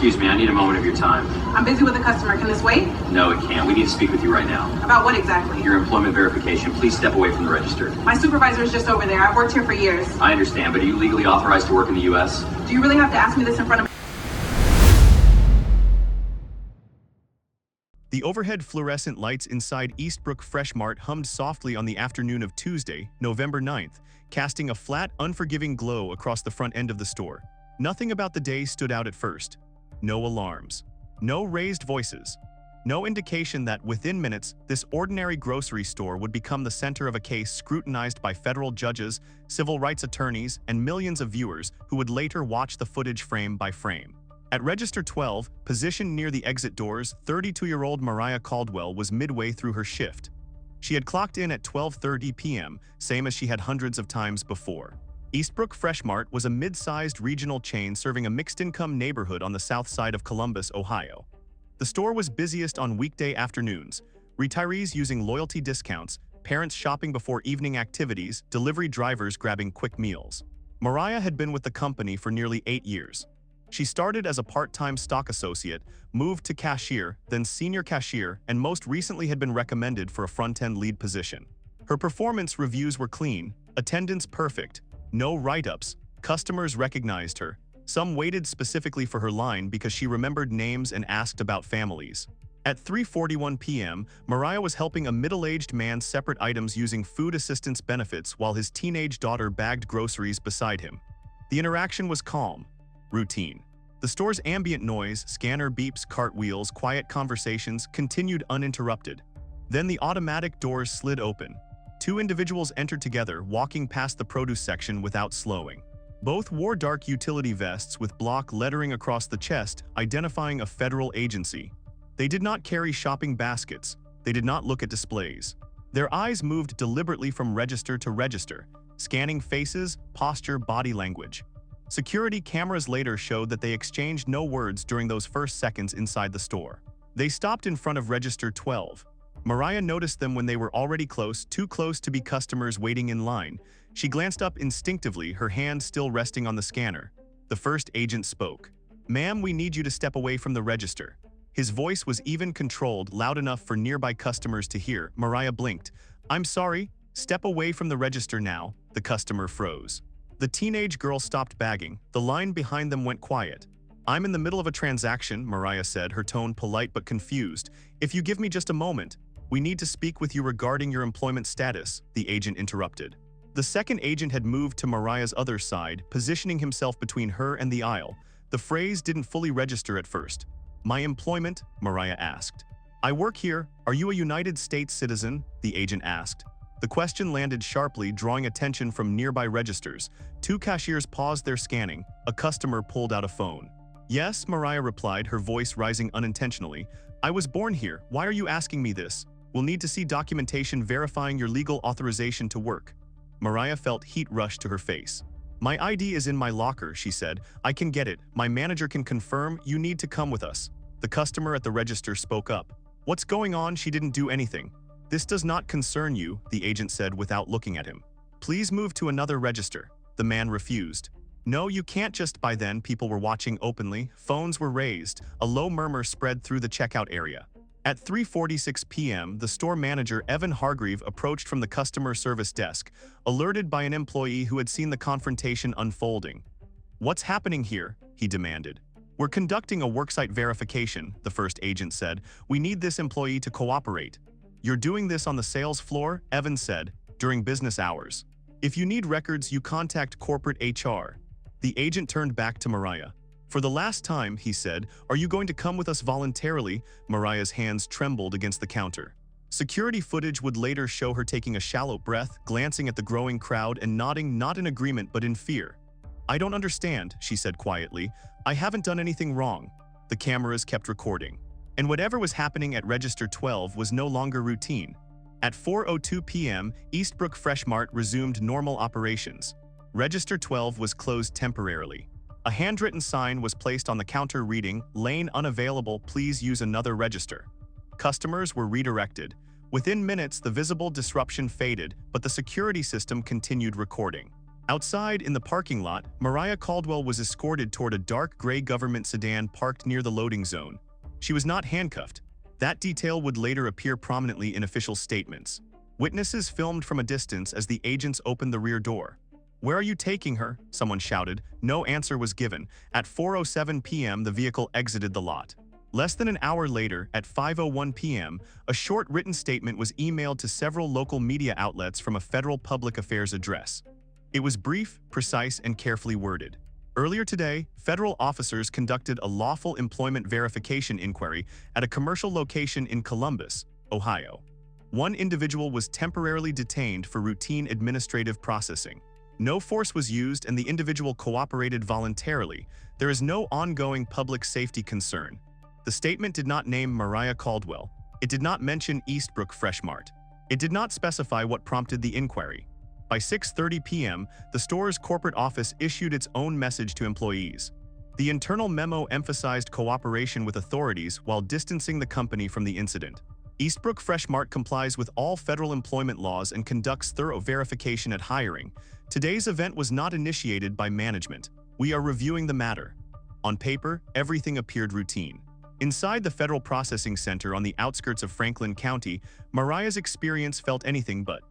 Excuse me, I need a moment of your time. I'm busy with a customer. Can this wait? No, it can't. We need to speak with you right now. About what exactly? Your employment verification. Please step away from the register. My supervisor is just over there. I've worked here for years. I understand, but are you legally authorized to work in the U.S.? Do you really have to ask me this in front of me? The overhead fluorescent lights inside Eastbrook Fresh Mart hummed softly on the afternoon of Tuesday, November 9th, casting a flat, unforgiving glow across the front end of the store. Nothing about the day stood out at first. No alarms. No raised voices. No indication that within minutes, this ordinary grocery store would become the center of a case scrutinized by federal judges, civil rights attorneys, and millions of viewers who would later watch the footage frame by frame. At Register 12, positioned near the exit doors, 32-year-old Mariah Caldwell was midway through her shift. She had clocked in at 12:30 p.m., same as she had hundreds of times before. Eastbrook Fresh Mart was a mid-sized regional chain serving a mixed-income neighborhood on the south side of Columbus, Ohio. The store was busiest on weekday afternoons, retirees using loyalty discounts, parents shopping before evening activities, delivery drivers grabbing quick meals. Mariah had been with the company for nearly 8 years. She started as a part-time stock associate, moved to cashier, then senior cashier, and most recently had been recommended for a front-end lead position. Her performance reviews were clean, attendance perfect, no write-ups, customers recognized her. Some waited specifically for her line because she remembered names and asked about families. At 3:41 p.m., Mariah was helping a middle-aged man separate items using food assistance benefits while his teenage daughter bagged groceries beside him. The interaction was calm. Routine. The store's ambient noise, scanner beeps, cartwheels, quiet conversations continued uninterrupted. Then the automatic doors slid open. Two individuals entered together, walking past the produce section without slowing. Both wore dark utility vests with block lettering across the chest, identifying a federal agency. They did not carry shopping baskets. They did not look at displays. Their eyes moved deliberately from register to register, scanning faces, posture, body language. Security cameras later showed that they exchanged no words during those first seconds inside the store. They stopped in front of Register 12. Mariah noticed them when they were already close, too close to be customers waiting in line. She glanced up instinctively, her hand still resting on the scanner. The first agent spoke. "Ma'am, we need you to step away from the register." His voice was even controlled, loud enough for nearby customers to hear. Mariah blinked. "I'm sorry, step away from the register now." The customer froze. The teenage girl stopped bagging. The line behind them went quiet. "I'm in the middle of a transaction," Mariah said, her tone polite but confused. "If you give me just a moment, we need to speak with you regarding your employment status," the agent interrupted. The second agent had moved to Mariah's other side, positioning himself between her and the aisle. The phrase didn't fully register at first. "My employment?" Mariah asked. "I work here. Are you a United States citizen?" the agent asked. The question landed sharply, drawing attention from nearby registers. Two cashiers paused their scanning. A customer pulled out a phone. "Yes," Mariah replied, her voice rising unintentionally. "I was born here. Why are you asking me this? We'll need to see documentation verifying your legal authorization to work." Mariah felt heat rush to her face. "My ID is in my locker," she said. "I can get it. My manager can confirm. You need to come with us." The customer at the register spoke up. "What's going on?" She didn't do anything. "This does not concern you," the agent said without looking at him. "Please move to another register." The man refused. "No, you can't just." By then, people were watching openly. Phones were raised. A low murmur spread through the checkout area. At 3:46 p.m., the store manager, Evan Hargreave, approached from the customer service desk, alerted by an employee who had seen the confrontation unfolding. "What's happening here?" he demanded. "We're conducting a worksite verification," the first agent said. "We need this employee to cooperate." "You're doing this on the sales floor," Evan said, "during business hours. If you need records, you contact corporate HR." The agent turned back to Mariah. "For the last time," he said, "are you going to come with us voluntarily?" Mariah's hands trembled against the counter. Security footage would later show her taking a shallow breath, glancing at the growing crowd and nodding, not in agreement but in fear. "I don't understand," she said quietly. "I haven't done anything wrong." The cameras kept recording. And whatever was happening at Register 12 was no longer routine. At 4:02 p.m., Eastbrook Fresh Mart resumed normal operations. Register 12 was closed temporarily. A handwritten sign was placed on the counter reading, "Lane unavailable, please use another register." Customers were redirected. Within minutes, the visible disruption faded, but the security system continued recording. Outside, in the parking lot, Mariah Caldwell was escorted toward a dark gray government sedan parked near the loading zone. She was not handcuffed. That detail would later appear prominently in official statements. Witnesses filmed from a distance as the agents opened the rear door. "Where are you taking her?" someone shouted. No answer was given. At 4:07 p.m., the vehicle exited the lot. Less than an hour later, at 5:01 p.m., a short written statement was emailed to several local media outlets from a federal public affairs address. It was brief, precise, and carefully worded. Earlier today, federal officers conducted a lawful employment verification inquiry at a commercial location in Columbus, Ohio. One individual was temporarily detained for routine administrative processing. No force was used and the individual cooperated voluntarily. There is no ongoing public safety concern. The statement did not name Mariah Caldwell. It did not mention Eastbrook Fresh Mart. It did not specify what prompted the inquiry. By 6:30 p.m., the store's corporate office issued its own message to employees. The internal memo emphasized cooperation with authorities while distancing the company from the incident. Eastbrook Fresh Mart complies with all federal employment laws and conducts thorough verification at hiring. Today's event was not initiated by management. We are reviewing the matter. On paper, everything appeared routine. Inside the Federal Processing Center on the outskirts of Franklin County, Mariah's experience felt anything but.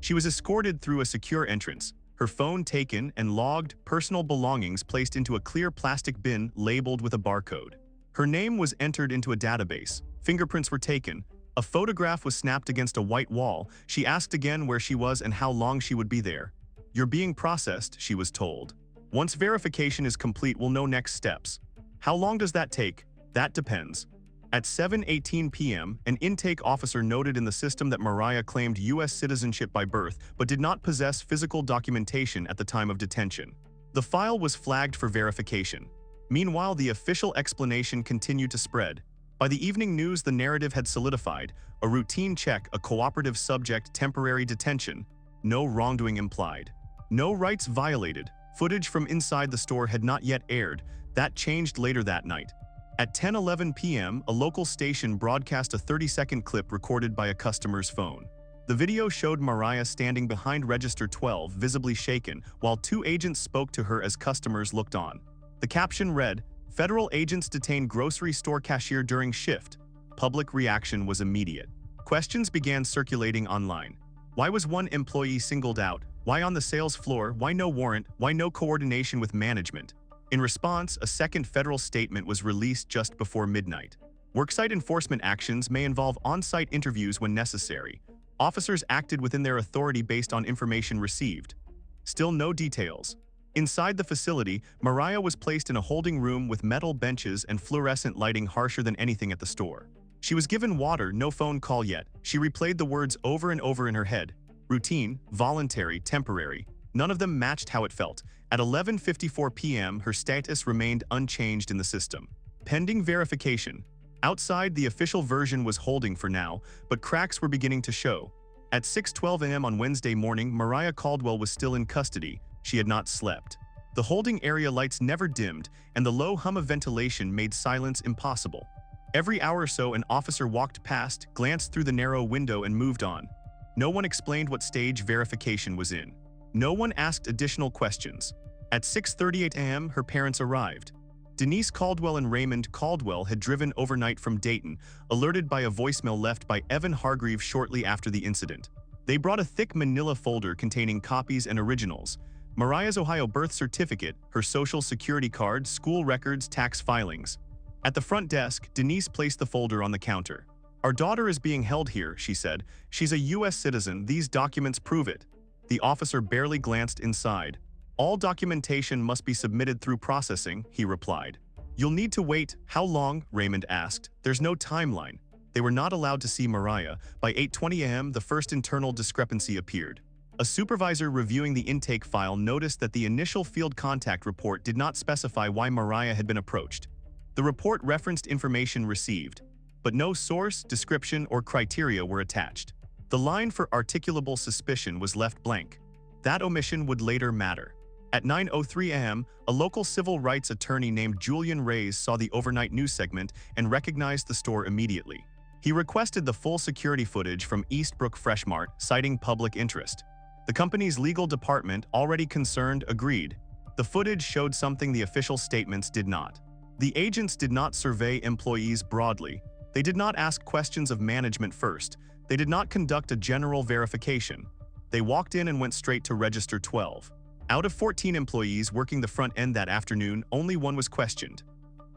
She was escorted through a secure entrance, her phone taken and logged, personal belongings placed into a clear plastic bin labeled with a barcode. Her name was entered into a database, fingerprints were taken, a photograph was snapped against a white wall. She asked again where she was and how long she would be there. "You're being processed," she was told. "Once verification is complete, we'll know next steps." How long does that take? That depends. At 7:18 p.m., an intake officer noted in the system that Mariah claimed U.S. citizenship by birth but did not possess physical documentation at the time of detention. The file was flagged for verification. Meanwhile, the official explanation continued to spread. By the evening news, the narrative had solidified: a routine check, a cooperative subject, temporary detention. No wrongdoing implied. No rights violated. Footage from inside the store had not yet aired. That changed later that night. At 10:11 p.m., a local station broadcast a 30-second clip recorded by a customer's phone. The video showed Mariah standing behind register 12, visibly shaken, while two agents spoke to her as customers looked on. The caption read, "Federal agents detain grocery store cashier during shift." Public reaction was immediate. Questions began circulating online. Why was one employee singled out? Why on the sales floor? Why no warrant? Why no coordination with management? In response, a second federal statement was released just before midnight. Worksite enforcement actions may involve on-site interviews when necessary. Officers acted within their authority based on information received. Still no details. Inside the facility, Mariah was placed in a holding room with metal benches and fluorescent lighting harsher than anything at the store. She was given water, no phone call yet. She replayed the words over and over in her head. Routine, voluntary, temporary. None of them matched how it felt. At 11:54 p.m., her status remained unchanged in the system. Pending verification. Outside, the official version was holding for now, but cracks were beginning to show. At 6:12 a.m. on Wednesday morning, Mariah Caldwell was still in custody. She had not slept. The holding area lights never dimmed, and the low hum of ventilation made silence impossible. Every hour or so, an officer walked past, glanced through the narrow window, and moved on. No one explained what stage verification was in. No one asked additional questions. At 6:38 a.m., her parents arrived. Denise Caldwell and Raymond Caldwell had driven overnight from Dayton, alerted by a voicemail left by Evan Hargreaves shortly after the incident. They brought a thick manila folder containing copies and originals: Mariah's Ohio birth certificate, her social security card, school records, tax filings. At the front desk, Denise placed the folder on the counter. "Our daughter is being held here," she said. "She's a U.S. citizen. These documents prove it." The officer barely glanced inside. "All documentation must be submitted through processing," he replied. "You'll need to wait." "How long?" Raymond asked. "There's no timeline." They were not allowed to see Mariah. By 8:20 a.m., the first internal discrepancy appeared. A supervisor reviewing the intake file noticed that the initial field contact report did not specify why Mariah had been approached. The report referenced information received, but no source, description, or criteria were attached. The line for articulable suspicion was left blank. That omission would later matter. At 9:03 a.m., a local civil rights attorney named Julian Reyes saw the overnight news segment and recognized the store immediately. He requested the full security footage from Eastbrook Fresh Mart, citing public interest. The company's legal department, already concerned, agreed. The footage showed something the official statements did not. The agents did not survey employees broadly. They did not ask questions of management first. They did not conduct a general verification. They walked in and went straight to Register 12. Out of 14 employees working the front end that afternoon, only one was questioned.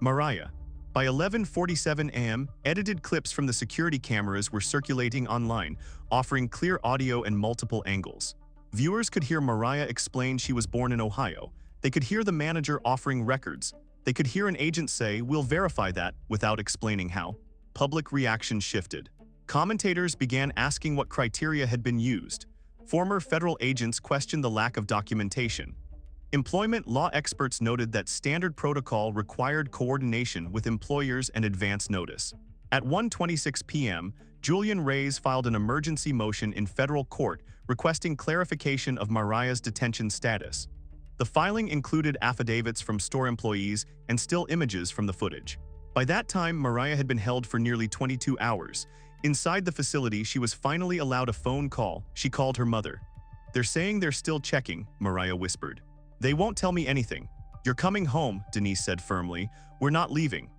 Mariah. By 11:47 a.m., edited clips from the security cameras were circulating online, offering clear audio and multiple angles. Viewers could hear Mariah explain she was born in Ohio. They could hear the manager offering records. They could hear an agent say, "We'll verify that," without explaining how. Public reaction shifted. Commentators began asking what criteria had been used. Former federal agents questioned the lack of documentation. Employment law experts noted that standard protocol required coordination with employers and advance notice. At 1:26 p.m., Julian Reyes filed an emergency motion in federal court requesting clarification of Mariah's detention status. The filing included affidavits from store employees and still images from the footage. By that time, Mariah had been held for nearly 22 hours. Inside the facility, she was finally allowed a phone call. She called her mother. "They're saying they're still checking," Mariah whispered. "They won't tell me anything." "You're coming home," Denise said firmly. "We're not leaving."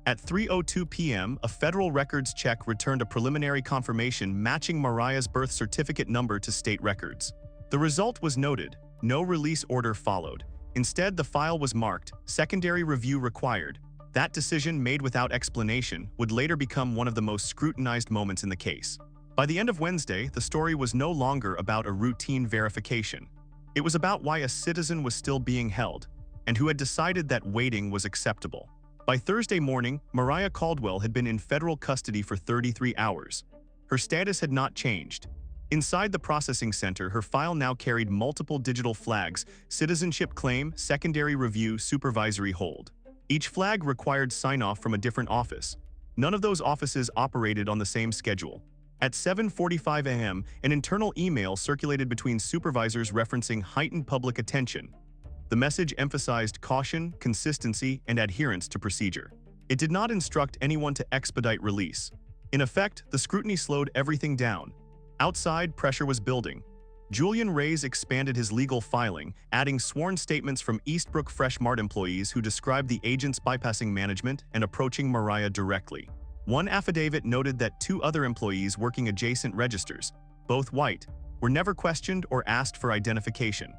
At 3:02 p.m., a federal records check returned a preliminary confirmation matching Mariah's birth certificate number to state records. The result was noted. No release order followed. Instead, the file was marked, "Secondary review required." That decision, made without explanation, would later become one of the most scrutinized moments in the case. By the end of Wednesday, the story was no longer about a routine verification. It was about why a citizen was still being held, and who had decided that waiting was acceptable. By Thursday morning, Mariah Caldwell had been in federal custody for 33 hours. Her status had not changed. Inside the processing center, her file now carried multiple digital flags: citizenship claim, secondary review, supervisory hold. Each flag required sign-off from a different office. None of those offices operated on the same schedule. At 7:45 a.m., an internal email circulated between supervisors referencing heightened public attention. The message emphasized caution, consistency, and adherence to procedure. It did not instruct anyone to expedite release. In effect, the scrutiny slowed everything down. Outside, pressure was building. Julian Reyes expanded his legal filing, adding sworn statements from Eastbrook Fresh Mart employees who described the agents bypassing management and approaching Mariah directly. One affidavit noted that 2 other employees working adjacent registers, both white, were never questioned or asked for identification.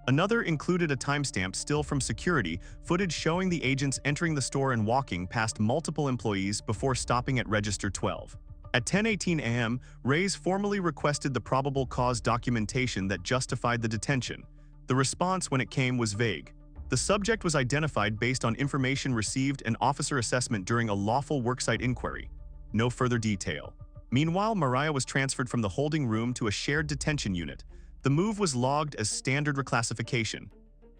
Another included a timestamp still from security footage showing the agents entering the store and walking past multiple employees before stopping at Register 12. At 10:18 a.m., Reyes formally requested the probable cause documentation that justified the detention. The response, when it came, was vague. The subject was identified based on information received and officer assessment during a lawful worksite inquiry. No further detail. Meanwhile, Mariah was transferred from the holding room to a shared detention unit. The move was logged as standard reclassification.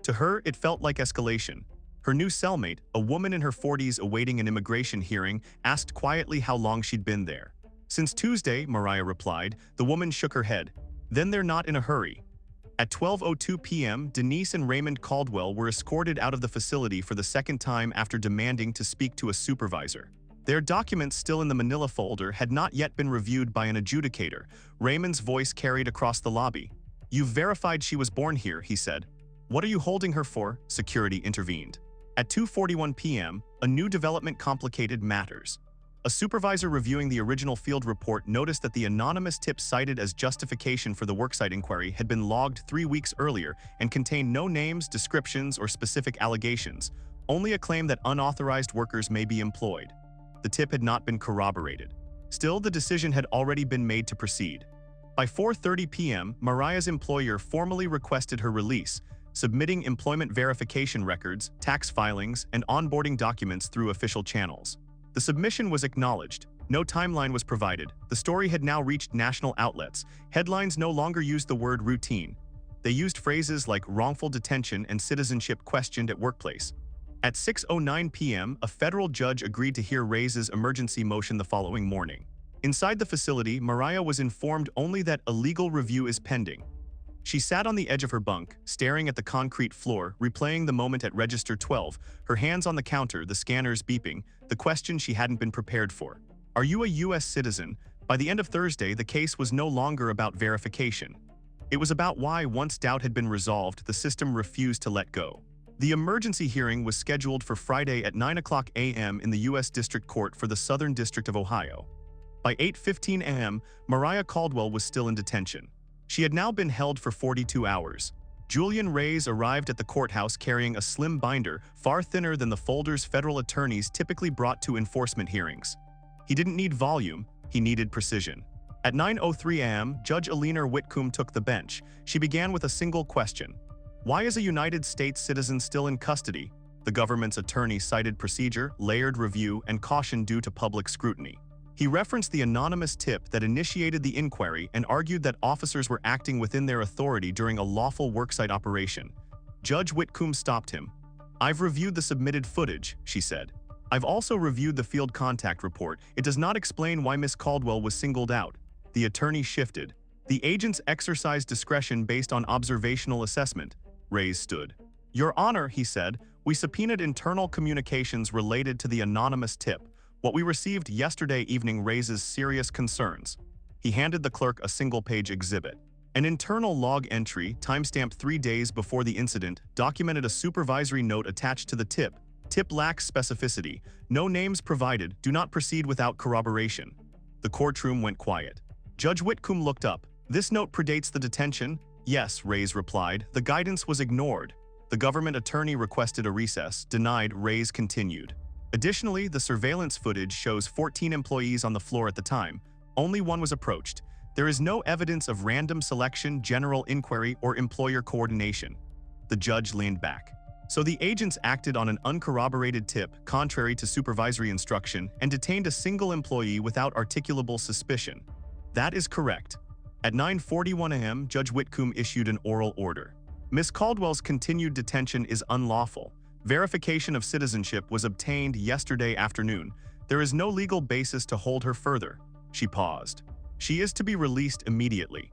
To her, it felt like escalation. Her new cellmate, a woman in her 40s awaiting an immigration hearing, asked quietly how long she'd been there. "Since Tuesday," Mariah replied. The woman shook her head. "Then they're not in a hurry." At 12:02 p.m., Denise and Raymond Caldwell were escorted out of the facility for the second time after demanding to speak to a supervisor. Their documents, still in the manila folder, had not yet been reviewed by an adjudicator. Raymond's voice carried across the lobby. "You've verified she was born here," he said. "What are you holding her for?" Security intervened. At 2:41 p.m., a new development complicated matters. A supervisor reviewing the original field report noticed that the anonymous tip cited as justification for the worksite inquiry had been logged 3 weeks earlier and contained no names, descriptions, or specific allegations, only a claim that unauthorized workers may be employed. The tip had not been corroborated. Still, the decision had already been made to proceed. By 4:30 p.m., Mariah's employer formally requested her release, submitting employment verification records, tax filings, and onboarding documents through official channels. The submission was acknowledged. No timeline was provided. The story had now reached national outlets. Headlines no longer used the word routine. They used phrases like wrongful detention and citizenship questioned at workplace. At 6:09 p.m., a federal judge agreed to hear Reyes' emergency motion the following morning. Inside the facility, Mariah was informed only that a legal review is pending. She sat on the edge of her bunk, staring at the concrete floor, replaying the moment at Register 12, her hands on the counter, the scanners beeping, the question she hadn't been prepared for. "Are you a U.S. citizen?" By the end of Thursday, the case was no longer about verification. It was about why, once doubt had been resolved, the system refused to let go. The emergency hearing was scheduled for Friday at 9 a.m. in the U.S. District Court for the Southern District of Ohio. By 8:15 a.m., Mariah Caldwell was still in detention. She had now been held for 42 hours. Julian Reyes arrived at the courthouse carrying a slim binder, far thinner than the folders federal attorneys typically brought to enforcement hearings. He didn't need volume, he needed precision. At 9:03 a.m., Judge Alina Whitcomb took the bench. She began with a single question. Why is a United States citizen still in custody? The government's attorney cited procedure, layered review, and caution due to public scrutiny. He referenced the anonymous tip that initiated the inquiry and argued that officers were acting within their authority during a lawful worksite operation. Judge Whitcomb stopped him. "I've reviewed the submitted footage," she said. "I've also reviewed the field contact report. It does not explain why Miss Caldwell was singled out." The attorney shifted. "The agents exercised discretion based on observational assessment." Reyes stood. "Your Honor," he said, "we subpoenaed internal communications related to the anonymous tip. What we received yesterday evening raises serious concerns." He handed the clerk a single-page exhibit. An internal log entry, timestamped 3 days before the incident, documented a supervisory note attached to the tip. "Tip lacks specificity. No names provided. Do not proceed without corroboration." The courtroom went quiet. Judge Whitcomb looked up. "This note predates the detention?" "Yes," Reyes replied. "The guidance was ignored." The government attorney requested a recess. Denied. Reyes continued. Additionally, the surveillance footage shows 14 employees on the floor at the time. Only one was approached. There is no evidence of random selection, general inquiry, or employer coordination. The judge leaned back. "So the agents acted on an uncorroborated tip, contrary to supervisory instruction, and detained a single employee without articulable suspicion." "That is correct." At 9:41 a.m., Judge Whitcomb issued an oral order. "Miss Caldwell's continued detention is unlawful. Verification of citizenship was obtained yesterday afternoon. There is no legal basis to hold her further." She paused. "She is to be released immediately."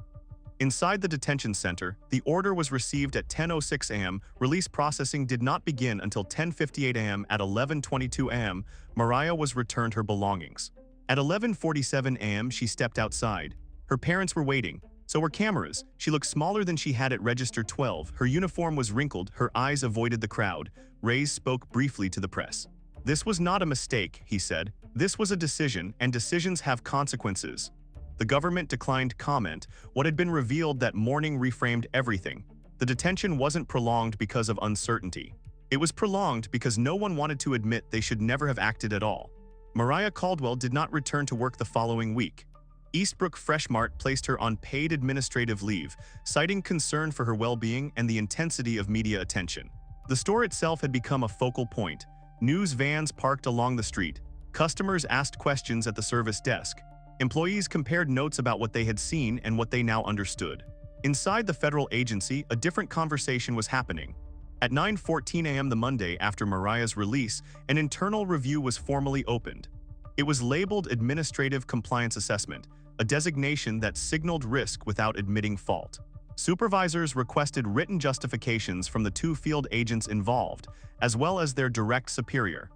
Inside the detention center, the order was received at 10:06 a.m. Release processing did not begin until 10:58 a.m. At 11:22 a.m., Mariah was returned her belongings. At 11:47 a.m., she stepped outside. Her parents were waiting. So were cameras. She looked smaller than she had at Register 12. Her uniform was wrinkled. Her eyes avoided the crowd. Reyes spoke briefly to the press. "This was not a mistake," he said. "This was a decision, and decisions have consequences." The government declined comment. What had been revealed that morning reframed everything. The detention wasn't prolonged because of uncertainty. It was prolonged because no one wanted to admit they should never have acted at all. Mariah Caldwell did not return to work the following week. Eastbrook Fresh Mart placed her on paid administrative leave, citing concern for her well-being and the intensity of media attention. The store itself had become a focal point. News vans parked along the street. Customers asked questions at the service desk. Employees compared notes about what they had seen and what they now understood. Inside the federal agency, a different conversation was happening. At 9:14 a.m. the Monday after Mariah's release, an internal review was formally opened. It was labeled Administrative Compliance Assessment, a designation that signaled risk without admitting fault. Supervisors requested written justifications from the 2 field agents involved, as well as their direct superior.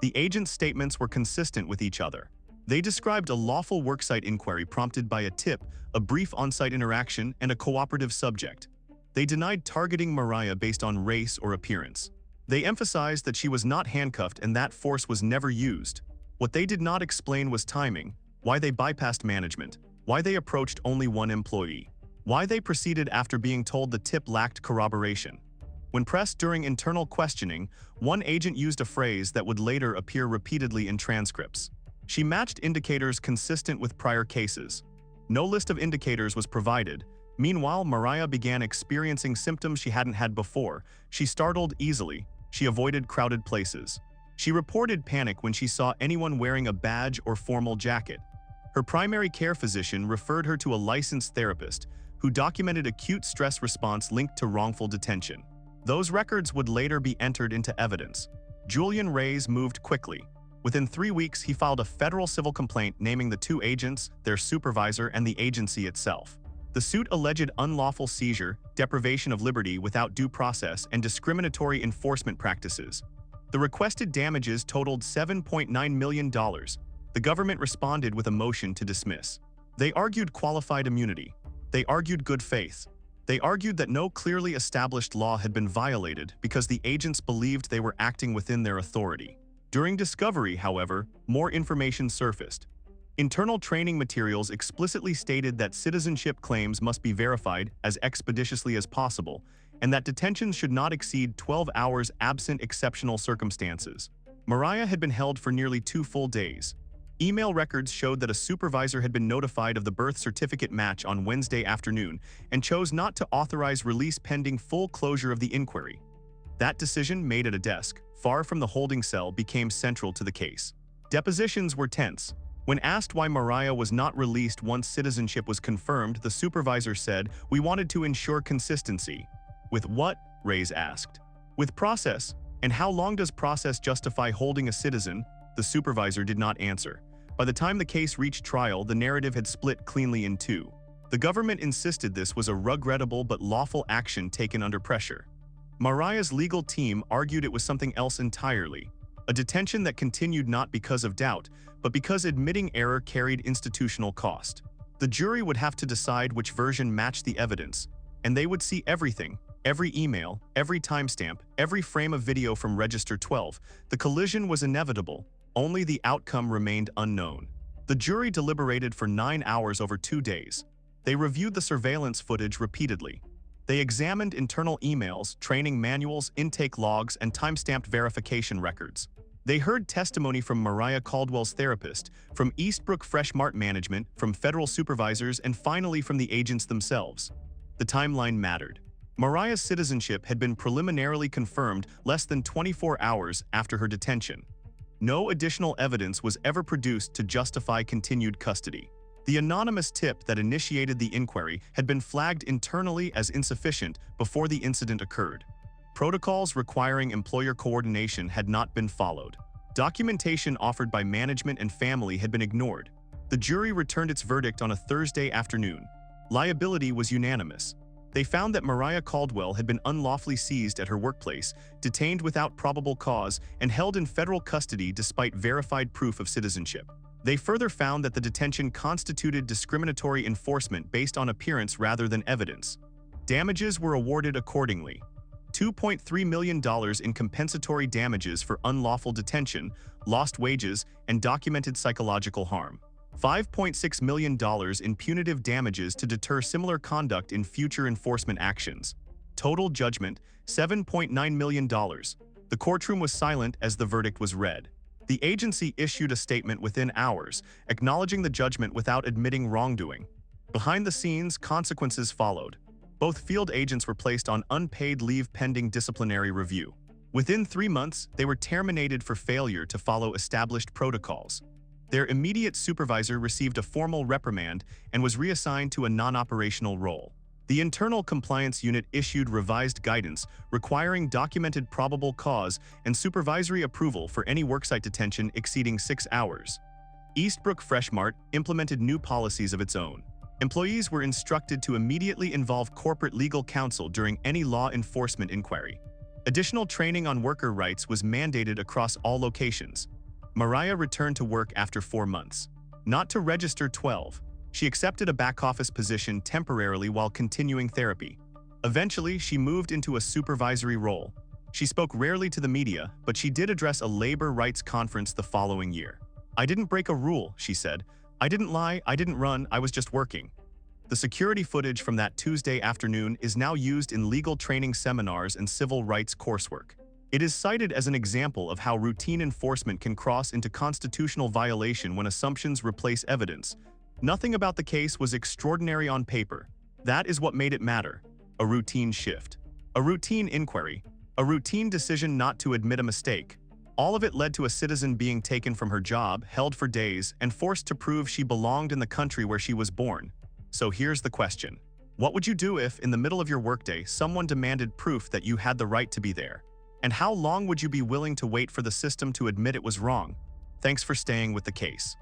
The agents' statements were consistent with each other. They described a lawful worksite inquiry prompted by a tip, a brief on-site interaction, and a cooperative subject. They denied targeting Mariah based on race or appearance. They emphasized that she was not handcuffed and that force was never used. What they did not explain was timing, why they bypassed management, why they approached only one employee, why they proceeded after being told the tip lacked corroboration. When pressed during internal questioning, one agent used a phrase that would later appear repeatedly in transcripts. She matched indicators consistent with prior cases. No list of indicators was provided. Meanwhile, Mariah began experiencing symptoms she hadn't had before. She startled easily. She avoided crowded places. She reported panic when she saw anyone wearing a badge or formal jacket. Her primary care physician referred her to a licensed therapist who documented acute stress response linked to wrongful detention. Those records would later be entered into evidence. Julian Reyes moved quickly. Within 3 weeks, he filed a federal civil complaint naming the 2 agents, their supervisor, and the agency itself. The suit alleged unlawful seizure, deprivation of liberty without due process, and discriminatory enforcement practices. The requested damages totaled $7.9 million. The government responded with a motion to dismiss. They argued qualified immunity. They argued good faith. They argued that no clearly established law had been violated because the agents believed they were acting within their authority. During discovery, however, more information surfaced. Internal training materials explicitly stated that citizenship claims must be verified as expeditiously as possible, and that detentions should not exceed 12 hours absent exceptional circumstances. Mariah had been held for nearly 2 full days. Email records showed that a supervisor had been notified of the birth certificate match on Wednesday afternoon and chose not to authorize release pending full closure of the inquiry. That decision, made at a desk far from the holding cell, became central to the case. Depositions were tense. When asked why Mariah was not released once citizenship was confirmed, the supervisor said, "We wanted to ensure consistency." With what? Reyes asked. With process. And how long does process justify holding a citizen? The supervisor did not answer. By the time the case reached trial, the narrative had split cleanly in two. The government insisted this was a regrettable but lawful action taken under pressure. Mariah's legal team argued it was something else entirely. A detention that continued not because of doubt, but because admitting error carried institutional cost. The jury would have to decide which version matched the evidence, and they would see everything. Every email, every timestamp, every frame of video from Register 12. The collision was inevitable. Only the outcome remained unknown. The jury deliberated for 9 hours over 2 days. They reviewed the surveillance footage repeatedly. They examined internal emails, training manuals, intake logs, and timestamped verification records. They heard testimony from Mariah Caldwell's therapist, from Eastbrook Fresh Mart management, from federal supervisors, and finally from the agents themselves. The timeline mattered. Mariah's citizenship had been preliminarily confirmed less than 24 hours after her detention. No additional evidence was ever produced to justify continued custody. The anonymous tip that initiated the inquiry had been flagged internally as insufficient before the incident occurred. Protocols requiring employer coordination had not been followed. Documentation offered by management and family had been ignored. The jury returned its verdict on a Thursday afternoon. Liability was unanimous. They found that Mariah Caldwell had been unlawfully seized at her workplace, detained without probable cause, and held in federal custody despite verified proof of citizenship. They further found that the detention constituted discriminatory enforcement based on appearance rather than evidence. Damages were awarded accordingly. $2.3 million in compensatory damages for unlawful detention, lost wages, and documented psychological harm. $5.6 million in punitive damages to deter similar conduct in future enforcement actions. Total judgment, $7.9 million. The courtroom was silent as the verdict was read. The agency issued a statement within hours, acknowledging the judgment without admitting wrongdoing. Behind the scenes, consequences followed. Both field agents were placed on unpaid leave pending disciplinary review. Within 3 months, they were terminated for failure to follow established protocols. Their immediate supervisor received a formal reprimand and was reassigned to a non-operational role. The Internal Compliance Unit issued revised guidance requiring documented probable cause and supervisory approval for any worksite detention exceeding 6 hours. Eastbrook Fresh Mart implemented new policies of its own. Employees were instructed to immediately involve corporate legal counsel during any law enforcement inquiry. Additional training on worker rights was mandated across all locations. Mariah returned to work after 4 months. Not to Register 12. She accepted a back-office position temporarily while continuing therapy. Eventually, she moved into a supervisory role. She spoke rarely to the media, but she did address a labor rights conference the following year. "I didn't break a rule," she said. "I didn't lie, I didn't run, I was just working." The security footage from that Tuesday afternoon is now used in legal training seminars and civil rights coursework. It is cited as an example of how routine enforcement can cross into constitutional violation when assumptions replace evidence. Nothing about the case was extraordinary on paper. That is what made it matter. A routine shift. A routine inquiry. A routine decision not to admit a mistake. All of it led to a citizen being taken from her job, held for days, and forced to prove she belonged in the country where she was born. So here's the question. What would you do if, in the middle of your workday, someone demanded proof that you had the right to be there? And how long would you be willing to wait for the system to admit it was wrong? Thanks for staying with the case.